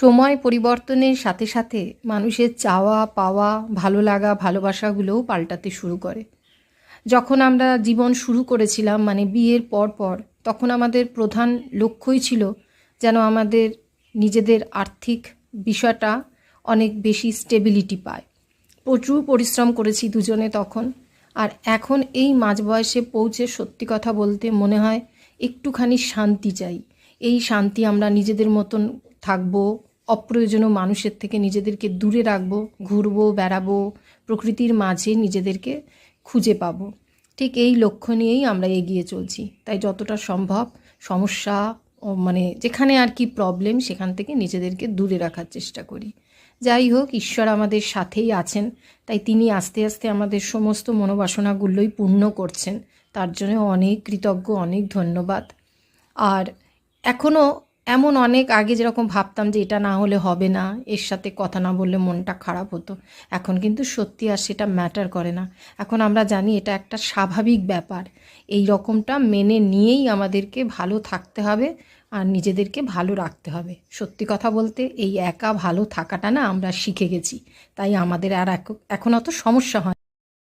সময় পরিবর্তনের সাথে সাথে মানুষের চাওয়া পাওয়া ভালো লাগা ভালোবাসাগুলোও পাল্টাতে শুরু করে। যখন আমরা জীবন শুরু করেছিলাম মানে বিয়ের পর পর, তখন আমাদের প্রধান লক্ষ্যই ছিল যেন আমাদের নিজেদের আর্থিক বিষয়টা অনেক বেশি স্টেবিলিটি পায়। প্রচুর পরিশ্রম করেছি দুজনে তখন। আর এখন এই মাঝ বয়সে পৌঁছে সত্যি কথা বলতে মনে হয় একটুখানি শান্তি চাই। এই শান্তি আমরা নিজেদের মতন থাকবো, অপ্রয়োজনীয় মানুষের থেকে নিজেদেরকে দূরে রাখবো, ঘুরবো বেড়াবো, প্রকৃতির মাঝে নিজেদেরকে খুঁজে পাবো। ঠিক এই লক্ষ্য নিয়েই আমরা এগিয়ে চলছি। তাই যতটা সম্ভব সমস্যা মানে যেখানে আর কি প্রবলেম সেখান থেকে নিজেদেরকে দূরে রাখার চেষ্টা করি। যাই হোক, ঈশ্বর আমাদের সাথেই আছেন, তাই তিনি আস্তে আস্তে আমাদের সমস্ত মনোবাসনাগুলোই পূর্ণ করছেন। তার জন্য অনেক কৃতজ্ঞ, অনেক ধন্যবাদ। আর এখনও এমন অনেক আগে যেরকম ভাবতাম যে এটা না হলে হবে না, এর সাথে কথা না বললে মনটা খারাপ হতো, এখন কিন্তু সত্যি আর সেটা ম্যাটার করে না। এখন আমরা জানি এটা একটা স্বাভাবিক ব্যাপার। এই রকমটা মেনে নিয়েই আমাদেরকে ভালো থাকতে হবে আর নিজেদেরকে ভালো রাখতে হবে। সত্যি কথা বলতে এই একা ভালো থাকাটা না আমরা শিখে গেছি, তাই আমাদের আর এখন অত সমস্যা হয় না।